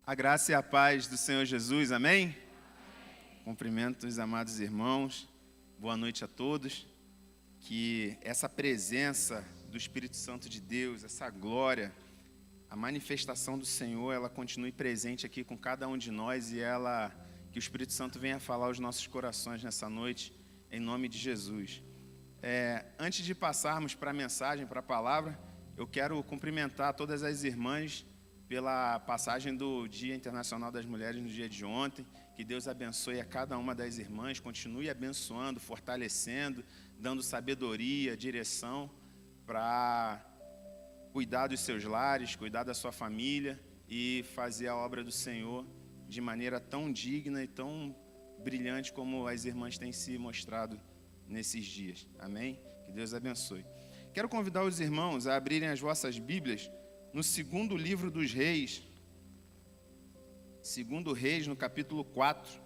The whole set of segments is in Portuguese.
A graça e a paz do Senhor Jesus, amém? Cumprimento os amados irmãos, boa noite a todos. Que essa presença do Espírito Santo de Deus, essa glória, a manifestação do Senhor, ela continue presente aqui com cada um de nós e que o Espírito Santo venha falar aos nossos corações nessa noite, em nome de Jesus. Antes de passarmos para a mensagem, para a palavra, eu quero cumprimentar todas as irmãs pela passagem do Dia Internacional das Mulheres no dia de ontem. Que Deus abençoe a cada uma das irmãs, continue abençoando, fortalecendo, dando sabedoria, direção para cuidar dos seus lares, cuidar da sua família e fazer a obra do Senhor de maneira tão digna e tão brilhante como as irmãs têm se mostrado nesses dias. Amém? Que Deus abençoe. Quero convidar os irmãos a abrirem as vossas Bíblias no segundo livro dos Reis, segundo Reis, no capítulo 4,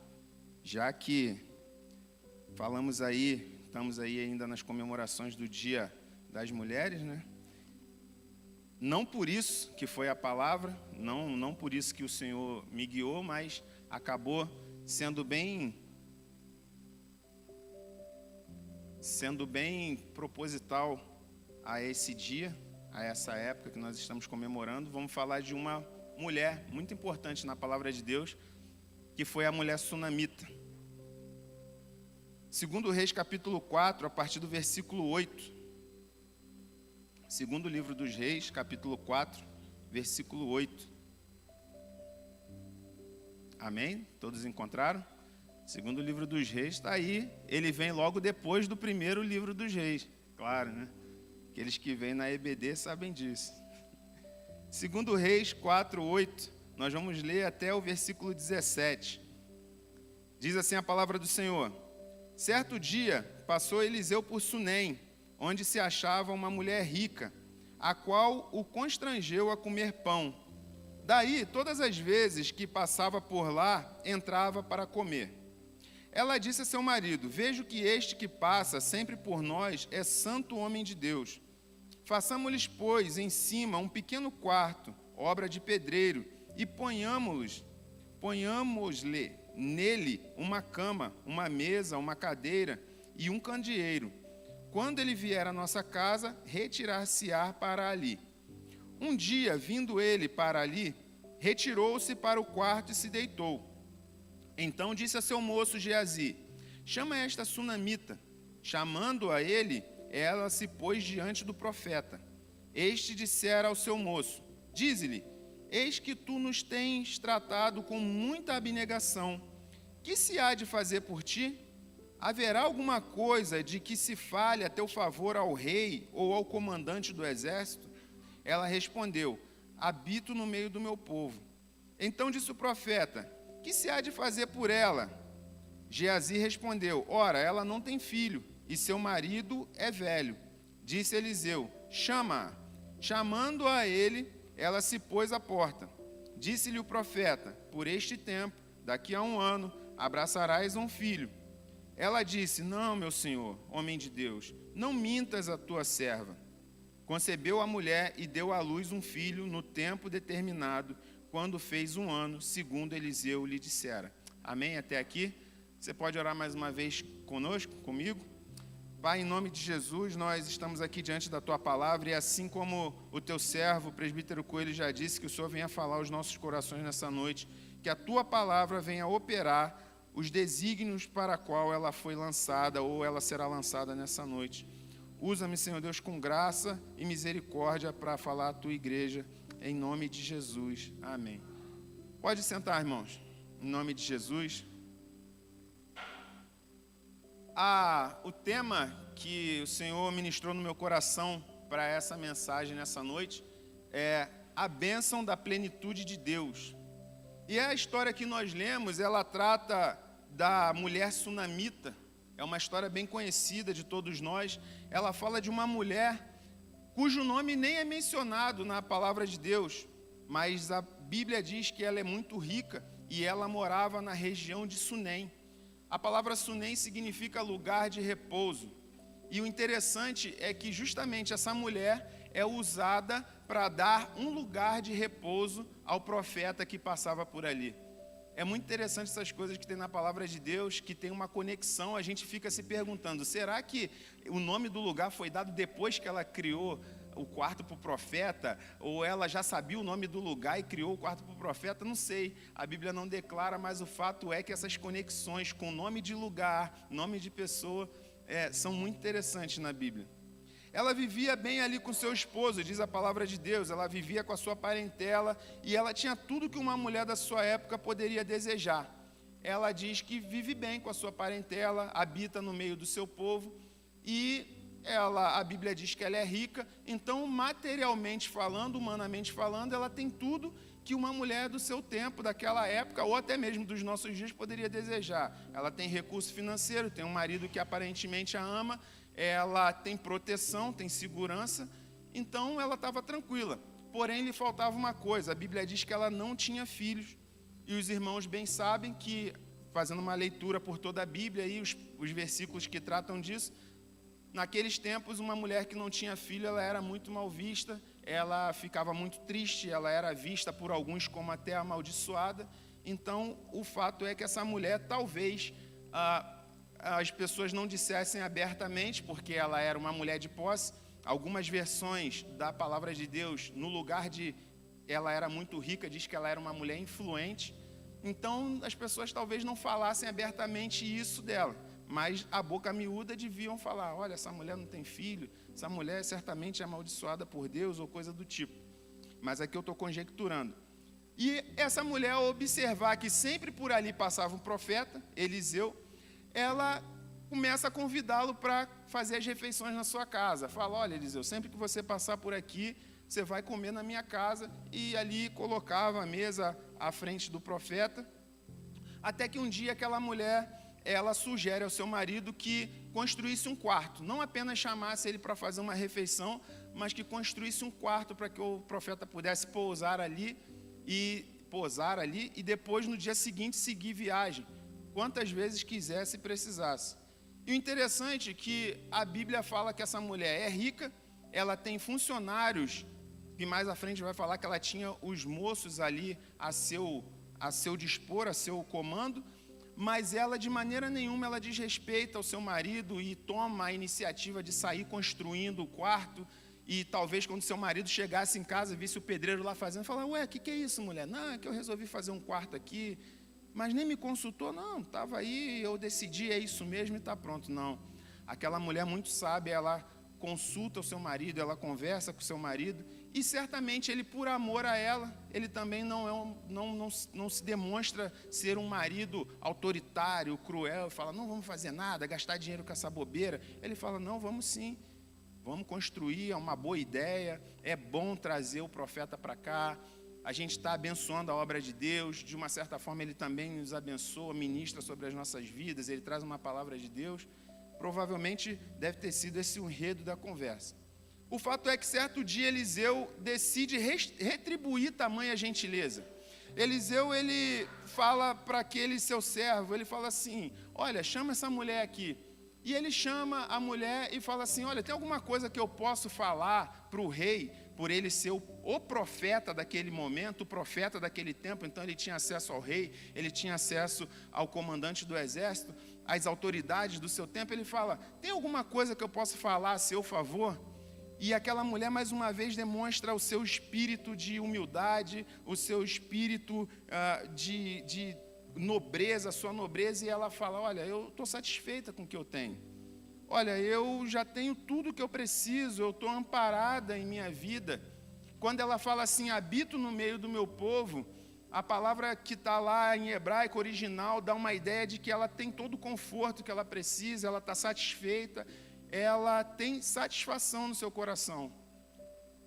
já que estamos aí ainda nas comemorações do Dia das Mulheres, né? Não por isso que foi a palavra, não por isso que o Senhor me guiou, mas acabou sendo bem proposital a esse dia, a essa época que nós estamos comemorando. Vamos falar de uma mulher muito importante na palavra de Deus, que foi a mulher sunamita. Segundo Reis, capítulo 4, a partir do versículo 8. Segundo livro dos Reis, capítulo 4, versículo 8. Amém? Todos encontraram? Segundo livro dos Reis está aí. Ele vem logo depois do primeiro livro dos Reis. Claro, né? Aqueles que vêm na EBD sabem disso. Segundo Reis 4, 8, nós vamos ler até o versículo 17. Diz assim a palavra do Senhor: Certo dia passou Eliseu por Sunem, onde se achava uma mulher rica, a qual o constrangeu a comer pão. Daí, todas as vezes que passava por lá, entrava para comer. Ela disse a seu marido: Vejo que este que passa sempre por nós é santo homem de Deus. Façamos-lhes, pois, em cima um pequeno quarto, obra de pedreiro, e ponhamos-lhe nele uma cama, uma mesa, uma cadeira e um candeeiro. Quando ele vier à nossa casa, retirar-se-á para ali. Um dia, vindo ele para ali, retirou-se para o quarto e se deitou. Então disse a seu moço Geazi: Chama esta sunamita. Chamando a ele, ela se pôs diante do profeta. Este dissera ao seu moço: Dize-lhe: Eis que tu nos tens tratado com muita abnegação. Que se há de fazer por ti? Haverá alguma coisa de que se fale a teu favor ao rei ou ao comandante do exército? Ela respondeu: Habito no meio do meu povo. Então disse o profeta: Que se há de fazer por ela? Geazi respondeu: Ora, ela não tem filho, e seu marido é velho. Disse Eliseu: Chama-a. Chamando-a ele, ela se pôs à porta. Disse-lhe o profeta: Por este tempo, daqui a 1 ano, abraçarás um filho. Ela disse: Não, meu senhor, homem de Deus, não mintas a tua serva. Concebeu a mulher e deu à luz um filho no tempo determinado, quando fez 1 ano, segundo Eliseu lhe dissera. Amém? Até aqui? Você pode orar mais uma vez conosco, comigo? Pai, em nome de Jesus, nós estamos aqui diante da Tua palavra e assim como o Teu servo, o presbítero Coelho, já disse, que o Senhor venha falar aos nossos corações nessa noite, que a Tua palavra venha operar os desígnios para a qual ela foi lançada ou ela será lançada nessa noite. Usa-me, Senhor Deus, com graça e misericórdia para falar à Tua igreja, em nome de Jesus. Amém. Pode sentar, irmãos, em nome de Jesus. O tema que o Senhor ministrou no meu coração para essa mensagem nessa noite é a bênção da plenitude de Deus. E a história que nós lemos, ela trata da mulher sunamita. É uma história bem conhecida de todos nós. Ela fala de uma mulher cujo nome nem é mencionado na palavra de Deus, mas a Bíblia diz que ela é muito rica e ela morava na região de Sunem. A palavra Sunem significa lugar de repouso. E o interessante é que justamente essa mulher, é usada para dar um lugar de repouso ao profeta que passava por ali. É muito interessante essas coisas que tem na palavra de Deus, que tem uma conexão, a gente fica se perguntando, será que o nome do lugar foi dado depois que ela criou o quarto para o profeta, ou ela já sabia o nome do lugar e criou o quarto para o profeta? Não sei, a Bíblia não declara, mas o fato é que essas conexões com nome de lugar, nome de pessoa, são muito interessantes na Bíblia. Ela vivia bem ali com seu esposo, diz a palavra de Deus, ela vivia com a sua parentela e ela tinha tudo que uma mulher da sua época poderia desejar. Ela diz que vive bem com a sua parentela, habita no meio do seu povo e a Bíblia diz que ela é rica, então materialmente falando, humanamente falando, ela tem tudo que uma mulher do seu tempo, daquela época, ou até mesmo dos nossos dias, poderia desejar. Ela tem recurso financeiro, tem um marido que aparentemente a ama, ela tem proteção, tem segurança, então ela estava tranquila. Porém, lhe faltava uma coisa, a Bíblia diz que ela não tinha filhos, e os irmãos bem sabem que, fazendo uma leitura por toda a Bíblia, e os versículos que tratam disso, naqueles tempos, uma mulher que não tinha filho, ela era muito mal vista, ela ficava muito triste, ela era vista por alguns como até amaldiçoada. Então, o fato é que essa mulher, talvez, as pessoas não dissessem abertamente, porque ela era uma mulher de posse. Algumas versões da palavra de Deus, no lugar de ela era muito rica, diz que ela era uma mulher influente. Então, as pessoas talvez não falassem abertamente isso dela, mas a boca miúda deviam falar, olha, essa mulher não tem filho, essa mulher certamente é amaldiçoada por Deus ou coisa do tipo. Mas aqui eu estou conjecturando. E essa mulher, ao observar que sempre por ali passava um profeta, Eliseu, ela começa a convidá-lo para fazer as refeições na sua casa. Fala, olha, Eliseu, sempre que você passar por aqui, você vai comer na minha casa. E ali colocava a mesa à frente do profeta. Até que um dia aquela mulher, ela sugere ao seu marido que construísse um quarto. Não apenas chamasse ele para fazer uma refeição, mas que construísse um quarto para que o profeta pudesse pousar ali e depois, no dia seguinte, seguir viagem, quantas vezes quisesse e precisasse. E o interessante é que a Bíblia fala que essa mulher é rica, ela tem funcionários, e mais à frente vai falar que ela tinha os moços ali a seu dispor, a seu comando, mas ela de maneira nenhuma ela desrespeita ao seu marido e toma a iniciativa de sair construindo o quarto. E talvez quando seu marido chegasse em casa, visse o pedreiro lá fazendo, falar, ué, o que é isso, mulher? Não, é que eu resolvi fazer um quarto aqui, mas nem me consultou. Não, estava aí, eu decidi, é isso mesmo e está pronto. Não, aquela mulher muito sábia, ela consulta o seu marido, ela conversa com o seu marido, e certamente ele, por amor a ela, ele também não se demonstra ser um marido autoritário, cruel, e fala, não vamos fazer nada, gastar dinheiro com essa bobeira. Ele fala, não, vamos sim. Vamos construir, é uma boa ideia, é bom trazer o profeta para cá, a gente está abençoando a obra de Deus, de uma certa forma ele também nos abençoa, ministra sobre as nossas vidas, ele traz uma palavra de Deus. Provavelmente deve ter sido esse o enredo da conversa. O fato é que certo dia Eliseu decide retribuir tamanha gentileza. Eliseu, ele fala para aquele seu servo, ele fala assim, olha, chama essa mulher aqui. E ele chama a mulher e fala assim, olha, tem alguma coisa que eu posso falar para o rei, por ele ser o profeta daquele momento, o profeta daquele tempo, então ele tinha acesso ao rei, ele tinha acesso ao comandante do exército, às autoridades do seu tempo. Ele fala, tem alguma coisa que eu possa falar a seu favor? E aquela mulher, mais uma vez, demonstra o seu espírito de humildade, o seu espírito de nobreza, a sua nobreza, e ela fala, olha, eu estou satisfeita com o que eu tenho. Olha, eu já tenho tudo o que eu preciso, eu estou amparada em minha vida. Quando ela fala assim, habito no meio do meu povo, a palavra que está lá em hebraico original dá uma ideia de que ela tem todo o conforto que ela precisa, ela está satisfeita, ela tem satisfação no seu coração.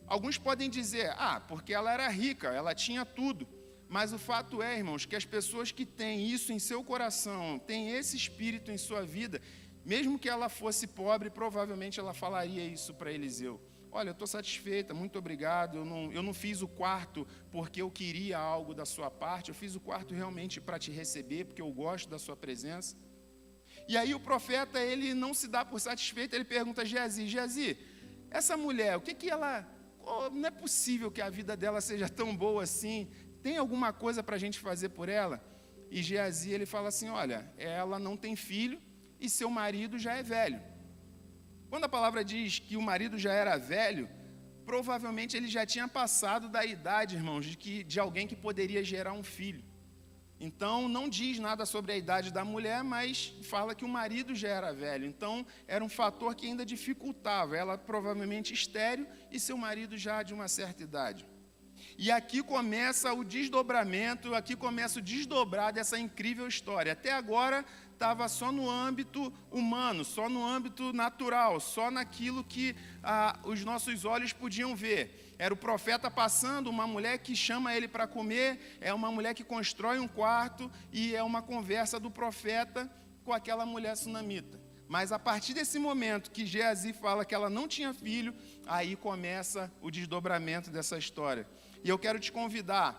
Alguns podem dizer, porque ela era rica, ela tinha tudo. Mas o fato é, irmãos, que as pessoas que têm isso em seu coração, têm esse espírito em sua vida, mesmo que ela fosse pobre, provavelmente ela falaria isso para Eliseu. Olha, eu estou satisfeita, muito obrigado, eu não fiz o quarto porque eu queria algo da sua parte, eu fiz o quarto realmente para te receber, porque eu gosto da sua presença. E aí o profeta, ele não se dá por satisfeito, ele pergunta a Geazi, essa mulher, o que que ela... não é possível que a vida dela seja tão boa assim. Tem alguma coisa para a gente fazer por ela? E Geazi, ele fala assim, olha, ela não tem filho e seu marido já é velho. Quando a palavra diz que o marido já era velho, provavelmente ele já tinha passado da idade, irmãos, de alguém que poderia gerar um filho. Então, não diz nada sobre a idade da mulher, mas fala que o marido já era velho. Então, era um fator que ainda dificultava. Ela provavelmente estéril e seu marido já de uma certa idade. E aqui começa o desdobramento, aqui começa o desdobrar dessa incrível história. Até agora estava só no âmbito humano, só no âmbito natural, só naquilo que os nossos olhos podiam ver. Era o profeta passando, uma mulher que chama ele para comer, é uma mulher que constrói um quarto e é uma conversa do profeta com aquela mulher sunamita. Mas a partir desse momento que Geazi fala que ela não tinha filho, aí começa o desdobramento dessa história. E eu quero te convidar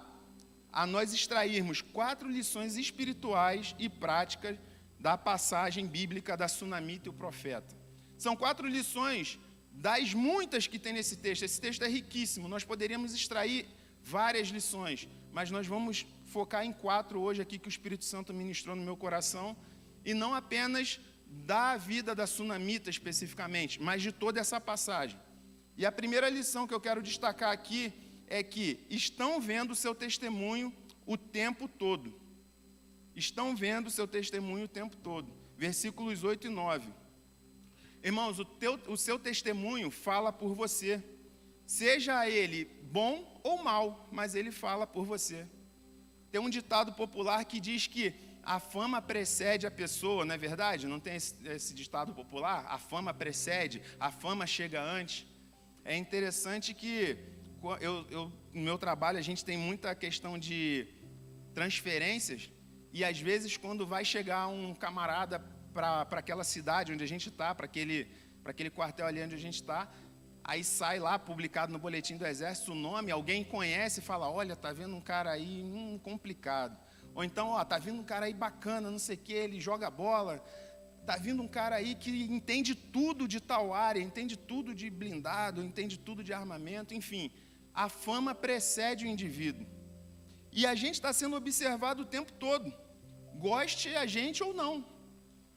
a nós extrairmos 4 lições espirituais e práticas da passagem bíblica da sunamita e o profeta. São 4 lições das muitas que tem nesse texto. Esse texto é riquíssimo, nós poderíamos extrair várias lições, mas nós vamos focar em 4 hoje aqui que o Espírito Santo ministrou no meu coração, e não apenas da vida da sunamita especificamente, mas de toda essa passagem. E a primeira lição que eu quero destacar aqui é que estão vendo o seu testemunho o tempo todo. Estão vendo o seu testemunho o tempo todo. Versículos 8 e 9. Irmãos, o seu testemunho fala por você. Seja ele bom ou mal, mas ele fala por você. Tem um ditado popular que diz que a fama precede a pessoa, não é verdade? Não tem esse ditado popular? A fama precede, a fama chega antes. É interessante que no meu trabalho a gente tem muita questão de transferências, e às vezes quando vai chegar um camarada para aquela cidade onde a gente está, para aquele quartel ali onde a gente está, aí sai lá, publicado no boletim do Exército, o nome, alguém conhece e fala, olha, tá vendo um cara aí complicado. Ou então, ó, tá vindo um cara aí bacana, não sei o que, ele joga bola, tá vindo um cara aí que entende tudo de tal área, entende tudo de blindado, entende tudo de armamento, enfim. A fama precede o indivíduo. E a gente está sendo observado o tempo todo, goste a gente ou não.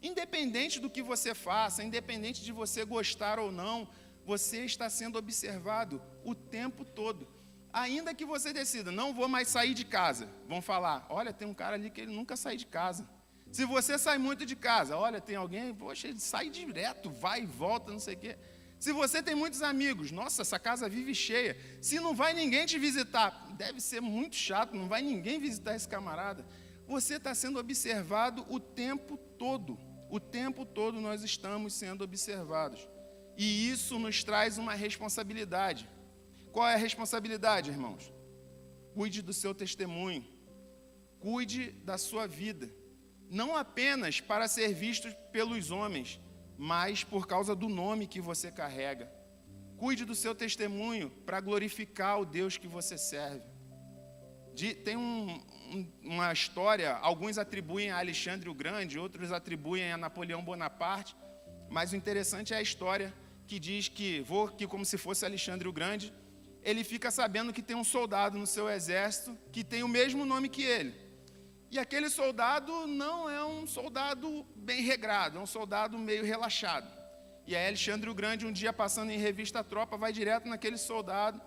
Independente do que você faça, independente de você gostar ou não, você está sendo observado o tempo todo. Ainda que você decida, não vou mais sair de casa, vão falar, olha, tem um cara ali que ele nunca sai de casa. Se você sai muito de casa, olha, tem alguém, poxa, ele sai direto, vai e volta, não sei o quê. Se você tem muitos amigos, nossa, essa casa vive cheia. Se não vai ninguém te visitar, deve ser muito chato, não vai ninguém visitar esse camarada. Você está sendo observado o tempo todo. O tempo todo nós estamos sendo observados. E isso nos traz uma responsabilidade. Qual é a responsabilidade, irmãos? Cuide do seu testemunho. Cuide da sua vida. Não apenas para ser visto pelos homens, mas por causa do nome que você carrega. Cuide do seu testemunho para glorificar o Deus que você serve. Tem uma história, alguns atribuem a Alexandre o Grande, outros atribuem a Napoleão Bonaparte, mas o interessante é a história que diz que, vou aqui como se fosse Alexandre o Grande, ele fica sabendo que tem um soldado no seu exército que tem o mesmo nome que ele. E aquele soldado não é um soldado bem regrado, é um soldado meio relaxado. E aí Alexandre o Grande, um dia passando em revista a tropa, vai direto naquele soldado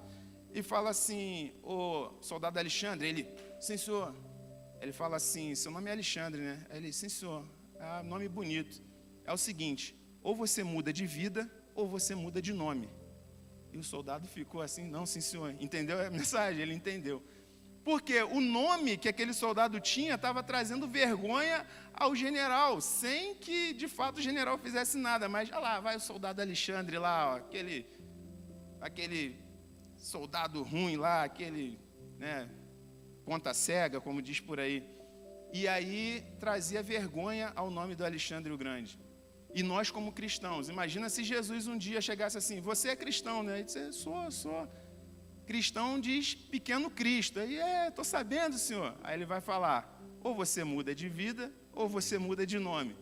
e fala assim, ô soldado Alexandre, ele, sim senhor. Ele fala assim, seu nome é Alexandre, né? Ele, sim senhor, é um nome bonito. É o seguinte, ou você muda de vida, ou você muda de nome. E o soldado ficou assim, não, sim senhor, entendeu a mensagem? Ele entendeu. Porque o nome que aquele soldado tinha estava trazendo vergonha ao general, sem que, de fato, o general fizesse nada. Mas, olha lá, vai o soldado Alexandre lá, ó, aquele soldado ruim lá, aquele, né, ponta cega, como diz por aí. E aí trazia vergonha ao nome do Alexandre o Grande. E nós, como cristãos, imagina se Jesus um dia chegasse assim, você é cristão, né? Ele disse, sou. Cristão diz pequeno Cristo. Aí, estou sabendo, senhor. Aí ele vai falar, ou você muda de vida, ou você muda de nome.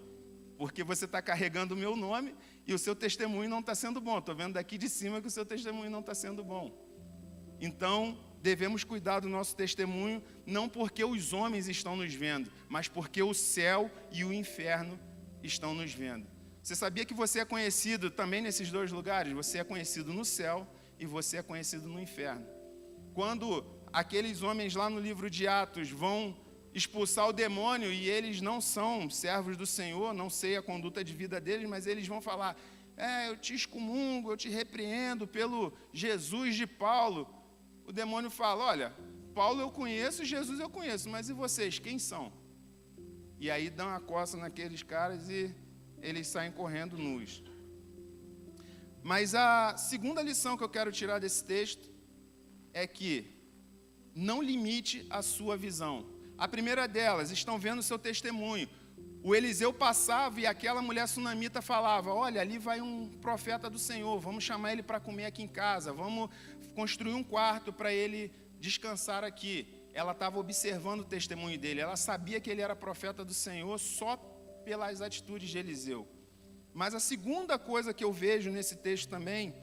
porque você está carregando o meu nome e o seu testemunho não está sendo bom. Estou vendo daqui de cima que o seu testemunho não está sendo bom. Então, devemos cuidar do nosso testemunho, não porque os homens estão nos vendo, mas porque o céu e o inferno estão nos vendo. Você sabia que você é conhecido também nesses dois lugares? Você é conhecido no céu e você é conhecido no inferno. Quando aqueles homens lá no livro de Atos vão expulsar o demônio e eles não são servos do Senhor, não sei a conduta de vida deles, mas eles vão falar, eu te excomungo, eu te repreendo pelo Jesus de Paulo. O demônio fala, olha, Paulo eu conheço, Jesus eu conheço, mas e vocês, quem são? E aí dão a coça naqueles caras e eles saem correndo nus. Mas a segunda lição que eu quero tirar desse texto é que não limite a sua visão. A primeira delas, estão vendo o seu testemunho. O Eliseu passava e aquela mulher sunamita falava, olha, ali vai um profeta do Senhor, vamos chamar ele para comer aqui em casa, vamos construir um quarto para ele descansar aqui. Ela estava observando o testemunho dele, ela sabia que ele era profeta do Senhor só pelas atitudes de Eliseu. Mas a segunda coisa que eu vejo nesse texto também,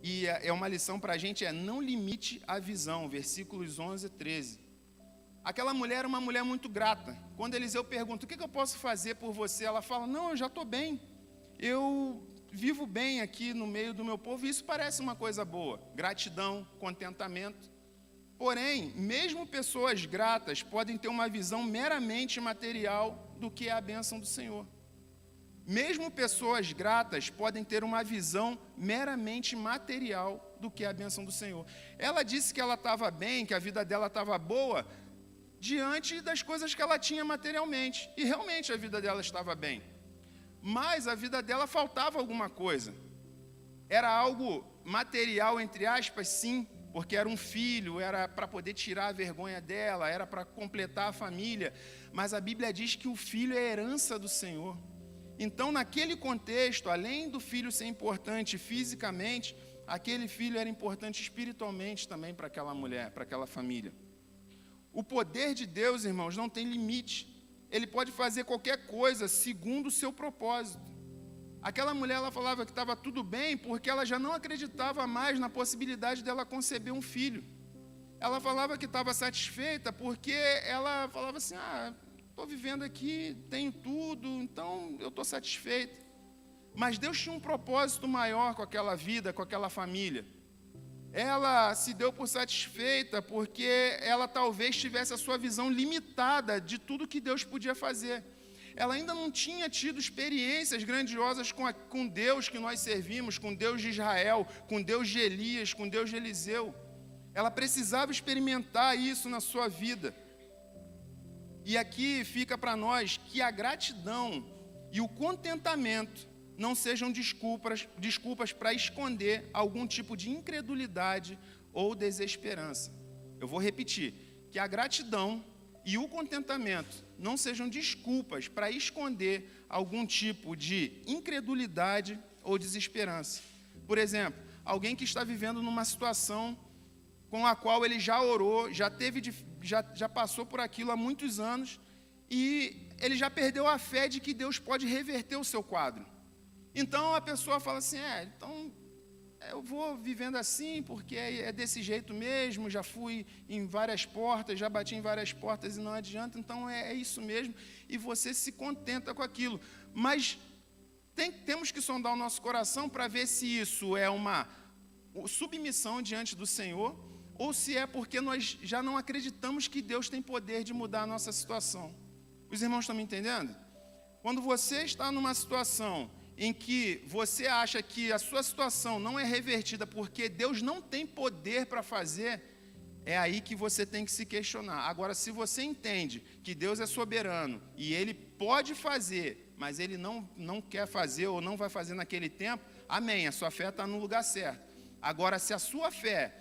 e é uma lição para a gente, é não limite a visão, versículos 11 e 13. Aquela mulher era uma mulher muito grata. Quando Eliseu pergunta, o que eu posso fazer por você? Ela fala, não, eu já estou bem. Eu vivo bem aqui no meio do meu povo, e isso parece uma coisa boa. Gratidão, contentamento. Porém, mesmo pessoas gratas podem ter uma visão meramente material do que é a bênção do Senhor. Mesmo pessoas gratas podem ter uma visão meramente material do que é a bênção do Senhor. Ela disse que ela estava bem, que a vida dela estava boa, diante das coisas que ela tinha materialmente. E realmente a vida dela estava bem. Mas a vida dela faltava alguma coisa. Era algo material, entre aspas, sim, porque era um filho, era para poder tirar a vergonha dela, era para completar a família. Mas a Bíblia diz que o filho é herança do Senhor. Então, naquele contexto, além do filho ser importante fisicamente, aquele filho era importante espiritualmente também para aquela mulher, para aquela família. O poder de Deus, irmãos, não tem limite. Ele pode fazer qualquer coisa segundo o seu propósito. Aquela mulher, ela falava que estava tudo bem porque ela já não acreditava mais na possibilidade dela conceber um filho. Ela falava que estava satisfeita porque ela falava assim, estou vivendo aqui, tenho tudo, então eu estou satisfeita. Mas Deus tinha um propósito maior com aquela vida, com aquela família. Ela se deu por satisfeita porque ela talvez tivesse a sua visão limitada de tudo que Deus podia fazer. Ela ainda não tinha tido experiências grandiosas com Deus que nós servimos, com Deus de Israel, com Deus de Elias, com Deus de Eliseu. Ela precisava experimentar isso na sua vida. E aqui fica para nós que a gratidão e o contentamento não sejam desculpas para esconder algum tipo de incredulidade ou desesperança. Eu vou repetir, que a gratidão e o contentamento não sejam desculpas para esconder algum tipo de incredulidade ou desesperança. Por exemplo, alguém que está vivendo numa situação com a qual ele já orou, já passou por aquilo há muitos anos e ele já perdeu a fé de que Deus pode reverter o seu quadro. Então a pessoa fala assim, eu vou vivendo assim porque é desse jeito mesmo, já fui em várias portas, já bati em várias portas e não adianta, então é isso mesmo, e você se contenta com aquilo. Mas temos que sondar o nosso coração para ver se isso é uma submissão diante do Senhor, ou se é porque nós já não acreditamos que Deus tem poder de mudar a nossa situação. Os irmãos estão me entendendo? Quando você está numa situação em que você acha que a sua situação não é revertida porque Deus não tem poder para fazer, é aí que você tem que se questionar. Agora, se você entende que Deus é soberano e Ele pode fazer, mas Ele não quer fazer ou não vai fazer naquele tempo, amém, a sua fé está no lugar certo. Agora, se a sua fé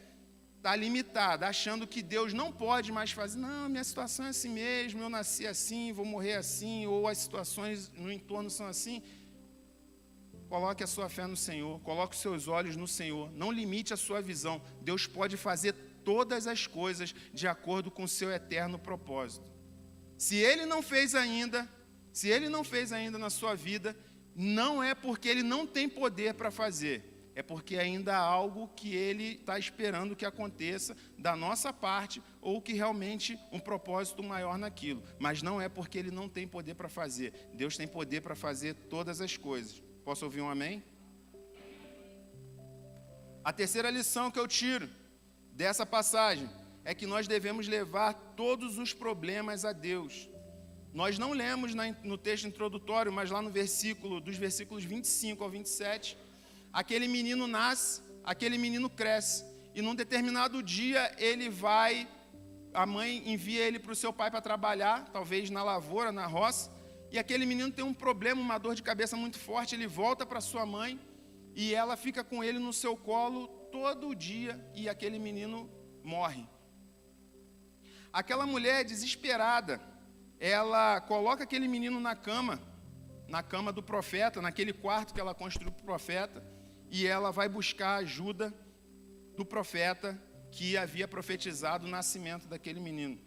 está limitada, achando que Deus não pode mais fazer, não, minha situação é assim mesmo, eu nasci assim, vou morrer assim, ou as situações no entorno são assim, coloque a sua fé no Senhor, coloque os seus olhos no Senhor, não limite a sua visão. Deus pode fazer todas as coisas de acordo com o seu eterno propósito. Se Ele não fez ainda, Se Ele não fez ainda na sua vida, não é porque Ele não tem poder para fazer, é porque ainda há algo que Ele está esperando que aconteça da nossa parte, ou que realmente um propósito maior naquilo. Mas não é porque Ele não tem poder para fazer. Deus tem poder para fazer todas as coisas. Posso ouvir um amém? A terceira lição que eu tiro dessa passagem é que nós devemos levar todos os problemas a Deus. Nós não lemos no texto introdutório, mas lá no dos versículos 25 ao 27, aquele menino nasce, aquele menino cresce, e num determinado dia a mãe envia ele para o seu pai para trabalhar, talvez na lavoura, na roça, e aquele menino tem um problema, uma dor de cabeça muito forte, ele volta para sua mãe, e ela fica com ele no seu colo todo dia, e aquele menino morre. Aquela mulher desesperada, ela coloca aquele menino na cama do profeta, naquele quarto que ela construiu para o profeta, e ela vai buscar a ajuda do profeta que havia profetizado o nascimento daquele menino.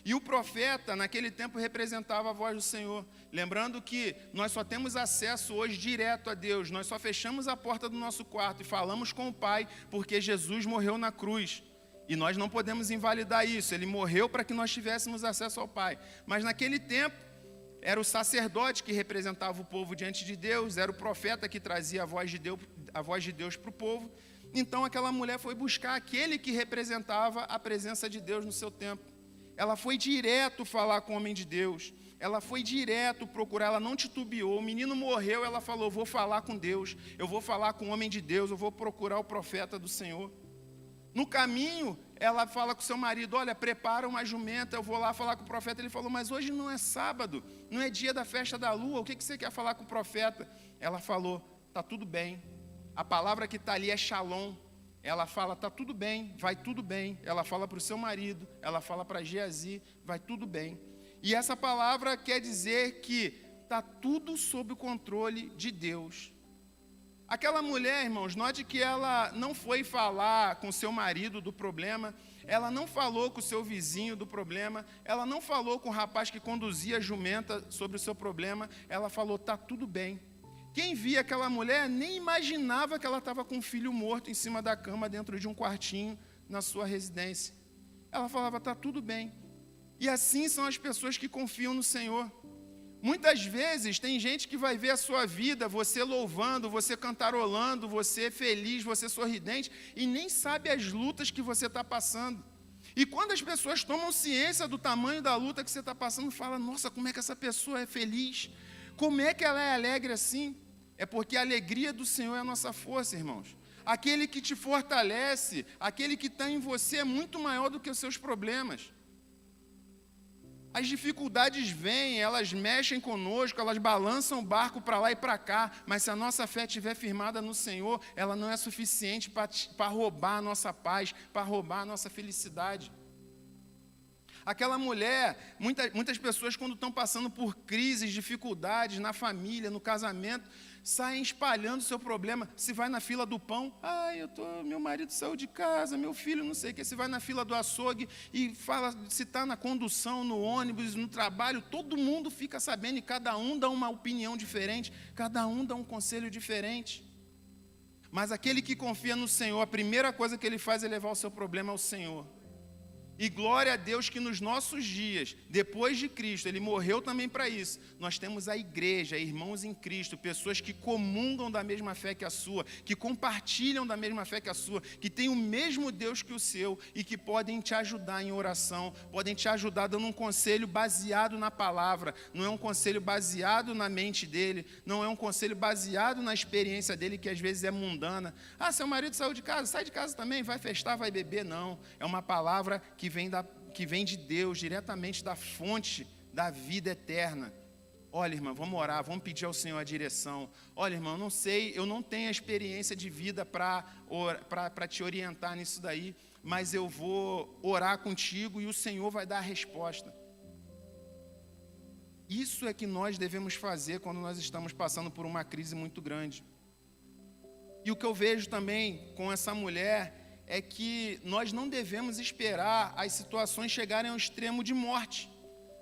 E o profeta, naquele tempo, representava a voz do Senhor. Lembrando que nós só temos acesso hoje direto a Deus, nós só fechamos a porta do nosso quarto e falamos com o Pai, porque Jesus morreu na cruz. E nós não podemos invalidar isso, Ele morreu para que nós tivéssemos acesso ao Pai. Mas naquele tempo, era o sacerdote que representava o povo diante de Deus, era o profeta que trazia a voz de Deus para o povo. Então aquela mulher foi buscar aquele que representava a presença de Deus no seu tempo. Ela foi direto falar com o homem de Deus, ela foi direto procurar, ela não titubeou. O menino morreu, ela falou: vou falar com Deus, eu vou falar com o homem de Deus, eu vou procurar o profeta do Senhor. No caminho, ela fala com seu marido: olha, prepara uma jumenta, eu vou lá falar com o profeta. Ele falou: mas hoje não é sábado, não é dia da festa da lua, o que você quer falar com o profeta? Ela falou: está tudo bem. A palavra que está ali é shalom. Ela fala: está tudo bem, vai tudo bem. Ela fala para o seu marido, ela fala para Geazi: vai tudo bem. E essa palavra quer dizer que está tudo sob o controle de Deus. Aquela mulher, irmãos, note que ela não foi falar com seu marido do problema, ela não falou com o seu vizinho do problema, ela não falou com o rapaz que conduzia a jumenta sobre o seu problema, ela falou: está tudo bem. Quem via aquela mulher nem imaginava que ela estava com um filho morto em cima da cama, dentro de um quartinho, na sua residência. Ela falava: está tudo bem. E assim são as pessoas que confiam no Senhor. Muitas vezes tem gente que vai ver a sua vida, você louvando, você cantarolando, você feliz, você sorridente, e nem sabe as lutas que você está passando. E quando as pessoas tomam ciência do tamanho da luta que você está passando, fala: nossa, como é que essa pessoa é feliz? Como é que ela é alegre assim? É porque a alegria do Senhor é a nossa força, irmãos. Aquele que te fortalece, aquele que está em você é muito maior do que os seus problemas. As dificuldades vêm, elas mexem conosco, elas balançam o barco para lá e para cá, mas se a nossa fé estiver firmada no Senhor, ela não é suficiente para roubar a nossa paz, para roubar a nossa felicidade. Aquela mulher, muitas pessoas, quando estão passando por crises, dificuldades na família, no casamento, saem espalhando o seu problema. Se vai na fila do pão: meu marido saiu de casa, meu filho não sei o que. Se vai na fila do açougue e fala, se está na condução, no ônibus, no trabalho, todo mundo fica sabendo, e cada um dá uma opinião diferente, cada um dá um conselho diferente. Mas aquele que confia no Senhor, a primeira coisa que ele faz é levar o seu problema ao Senhor. E glória a Deus que nos nossos dias, depois de Cristo, Ele morreu também para isso. Nós temos a igreja, irmãos em Cristo, pessoas que comungam da mesma fé que a sua, que compartilham da mesma fé que a sua, que têm o mesmo Deus que o seu e que podem te ajudar em oração, podem te ajudar dando um conselho baseado na palavra, não é um conselho baseado na mente dele, não é um conselho baseado na experiência dele, que às vezes é mundana. Seu marido saiu de casa, sai de casa também, vai festar, vai beber. Não, é uma palavra que vem de Deus, diretamente da fonte da vida eterna. Olha, irmã, vamos orar, vamos pedir ao Senhor a direção. Olha, irmão, eu não sei, eu não tenho a experiência de vida para te orientar nisso daí, mas eu vou orar contigo e o Senhor vai dar a resposta. Isso é que nós devemos fazer quando nós estamos passando por uma crise muito grande. E o que eu vejo também com essa mulher é que nós não devemos esperar as situações chegarem ao extremo de morte.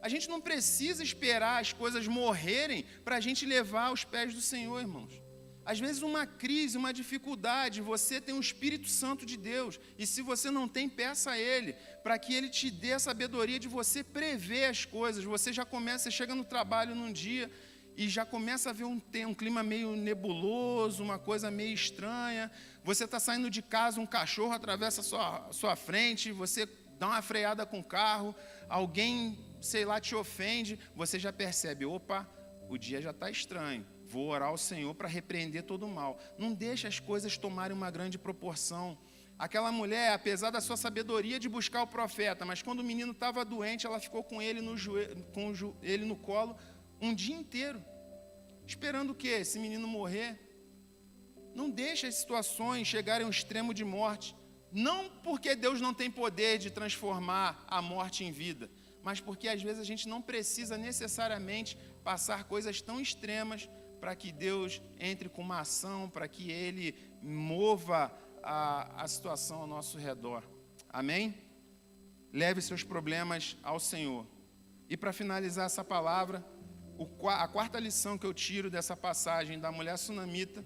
A gente não precisa esperar as coisas morrerem para a gente levar aos pés do Senhor, irmãos. Às vezes uma crise, uma dificuldade, você tem o Espírito Santo de Deus, e se você não tem, peça a Ele, para que Ele te dê a sabedoria de você prever as coisas. Você já começa, você chega no trabalho num dia e já começa a ver um clima meio nebuloso, uma coisa meio estranha. Você está saindo de casa, um cachorro atravessa a sua frente, você dá uma freada com o carro, alguém, sei lá, te ofende, você já percebe, opa, o dia já está estranho. Vou orar ao Senhor para repreender todo o mal. Não deixe as coisas tomarem uma grande proporção. Aquela mulher, apesar da sua sabedoria de buscar o profeta, mas quando o menino estava doente, ela ficou com ele ele no colo um dia inteiro, esperando o quê? Esse menino morrer. Não deixe as situações chegarem ao extremo de morte. Não porque Deus não tem poder de transformar a morte em vida, mas porque às vezes a gente não precisa necessariamente passar coisas tão extremas para que Deus entre com uma ação, para que Ele mova a situação ao nosso redor. Amém? Leve seus problemas ao Senhor. E para finalizar essa palavra, a quarta lição que eu tiro dessa passagem da mulher sunamita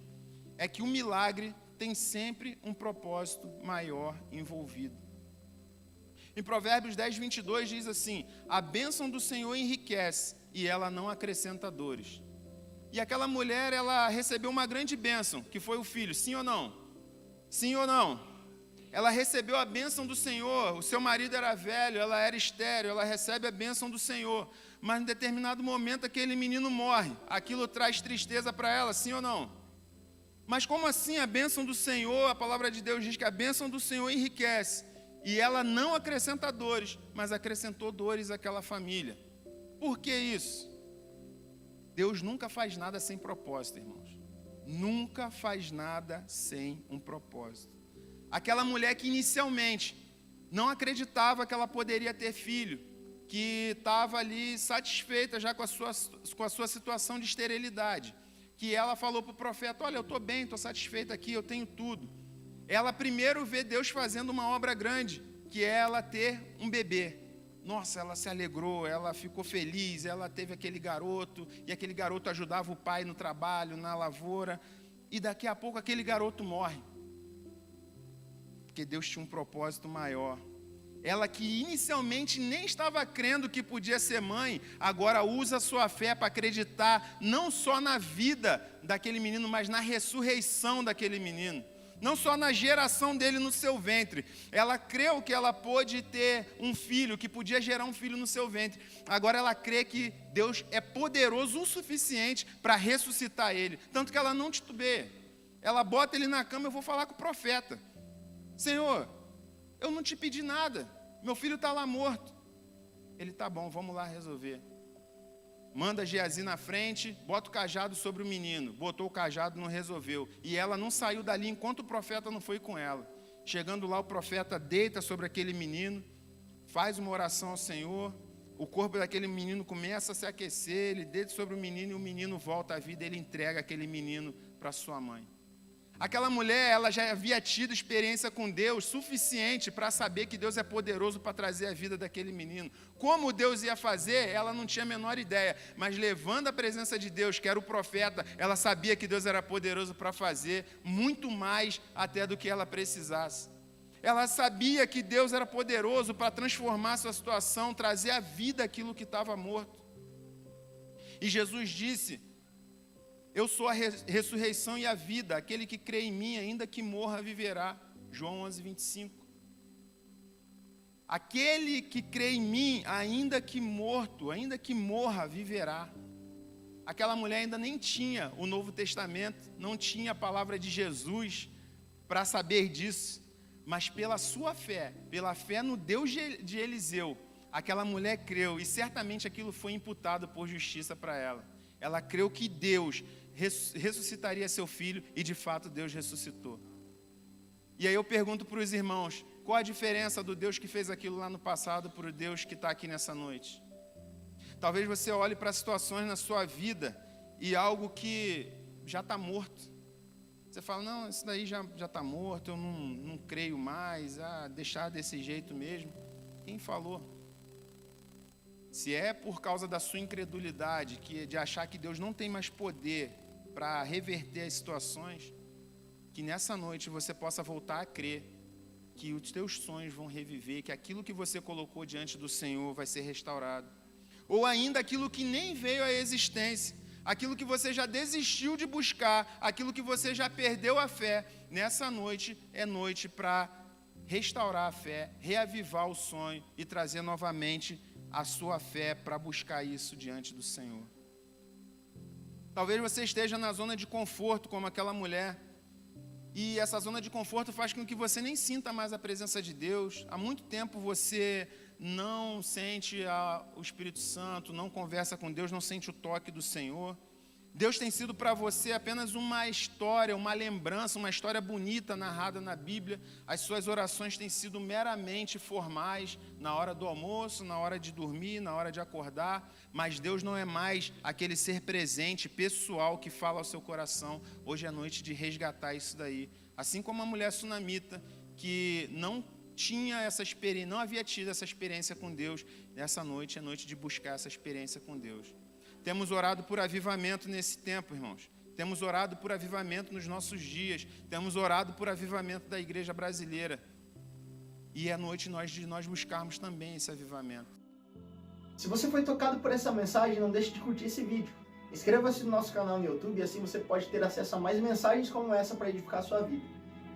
é que o milagre tem sempre um propósito maior envolvido. Em Provérbios 10, 22 diz assim: a bênção do Senhor enriquece e ela não acrescenta dores. E aquela mulher, ela recebeu uma grande bênção, que foi o filho, sim ou não? Sim ou não? Ela recebeu a bênção do Senhor, o seu marido era velho, ela era estéril, ela recebe a bênção do Senhor. Mas em determinado momento aquele menino morre, aquilo traz tristeza para ela, sim ou não? Mas como assim a bênção do Senhor, a palavra de Deus diz que a bênção do Senhor enriquece, e ela não acrescenta dores, mas acrescentou dores àquela família. Por que isso? Deus nunca faz nada sem propósito, irmãos. Nunca faz nada sem um propósito. Aquela mulher que inicialmente não acreditava que ela poderia ter filho, que estava ali satisfeita já com a sua situação de esterilidade, que ela falou para o profeta: olha, eu estou bem, estou satisfeita aqui, eu tenho tudo. Ela primeiro vê Deus fazendo uma obra grande, que é ela ter um bebê. Nossa, ela se alegrou, ela ficou feliz, ela teve aquele garoto, e aquele garoto ajudava o pai no trabalho, na lavoura, e daqui a pouco aquele garoto morre. Porque Deus tinha um propósito maior. Ela que inicialmente nem estava crendo que podia ser mãe, agora usa a sua fé para acreditar não só na vida daquele menino, mas na ressurreição daquele menino. Não só na geração dele no seu ventre. Ela creu que ela pôde ter um filho, que podia gerar um filho no seu ventre. Agora ela crê que Deus é poderoso o suficiente para ressuscitar ele. Tanto que ela não titubeia. Ela bota ele na cama: eu vou falar com o profeta. Senhor, eu não te pedi nada. Meu filho está lá morto. Ele: tá bom, vamos lá resolver. Manda Geazi na frente, bota o cajado sobre o menino. Botou o cajado, não resolveu. E ela não saiu dali enquanto o profeta não foi com ela. Chegando lá, o profeta deita sobre aquele menino, faz uma oração ao Senhor. O corpo daquele menino começa a se aquecer, ele deita sobre o menino e o menino volta à vida. Ele entrega aquele menino para sua mãe. Aquela mulher, ela já havia tido experiência com Deus suficiente para saber que Deus é poderoso para trazer a vida daquele menino. Como Deus ia fazer, ela não tinha a menor ideia, mas levando a presença de Deus, que era o profeta, ela sabia que Deus era poderoso para fazer muito mais até do que ela precisasse. Ela sabia que Deus era poderoso para transformar a sua situação, trazer à vida aquilo que estava morto. E Jesus disse: eu sou a ressurreição e a vida, aquele que crê em mim, ainda que morra, viverá. João 11, 25. Aquele que crê em mim, ainda que morto, ainda que morra, viverá. Aquela mulher ainda nem tinha o Novo Testamento, não tinha a palavra de Jesus para saber disso, mas pela sua fé, pela fé no Deus de Eliseu, aquela mulher creu, e certamente aquilo foi imputado por justiça para ela. Ela creu que Deus ressuscitaria seu filho, e de fato Deus ressuscitou. E aí eu pergunto para os irmãos: qual a diferença do Deus que fez aquilo lá no passado para o Deus que está aqui nessa noite? Talvez você olhe para situações na sua vida e algo que já está morto. Você fala: não, isso daí já está morto, eu não creio mais, deixar desse jeito mesmo. Quem falou? se é por causa da sua incredulidade, de achar que Deus não tem mais poder para reverter as situações, que nessa noite você possa voltar a crer que os teus sonhos vão reviver, que aquilo que você colocou diante do Senhor vai ser restaurado. Ou ainda aquilo que nem veio à existência, aquilo que você já desistiu de buscar, aquilo que você já perdeu a fé, nessa noite é noite para restaurar a fé, reavivar o sonho e trazer novamente a sua fé para buscar isso diante do Senhor. Talvez você esteja na zona de conforto, como aquela mulher, e essa zona de conforto faz com que você nem sinta mais a presença de Deus. Há muito tempo você não sente o Espírito Santo, não conversa com Deus, não sente o toque do Senhor. Deus tem sido para você apenas uma história, uma lembrança, uma história bonita narrada na Bíblia. As suas orações têm sido meramente formais, na hora do almoço, na hora de dormir, na hora de acordar. Mas Deus não é mais aquele ser presente, pessoal, que fala ao seu coração. Hoje é noite de resgatar isso daí. Assim como a mulher sunamita, que não tinha essa experiência, não havia tido essa experiência com Deus, nessa noite é noite de buscar essa experiência com Deus. Temos orado por avivamento nesse tempo, irmãos. Temos orado por avivamento nos nossos dias. Temos orado por avivamento da igreja brasileira. E é noite de nós buscarmos também esse avivamento. Se você foi tocado por essa mensagem, não deixe de curtir esse vídeo. Inscreva-se no nosso canal no YouTube e assim você pode ter acesso a mais mensagens como essa para edificar a sua vida.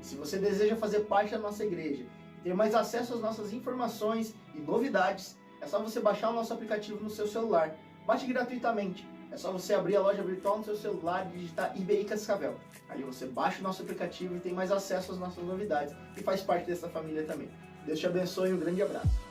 E se você deseja fazer parte da nossa igreja e ter mais acesso às nossas informações e novidades, é só você baixar o nosso aplicativo no seu celular. Baixe gratuitamente. É só você abrir a loja virtual no seu celular e digitar IBI Cascavel. Ali você baixa o nosso aplicativo e tem mais acesso às nossas novidades e faz parte dessa família também. Deus te abençoe e um grande abraço.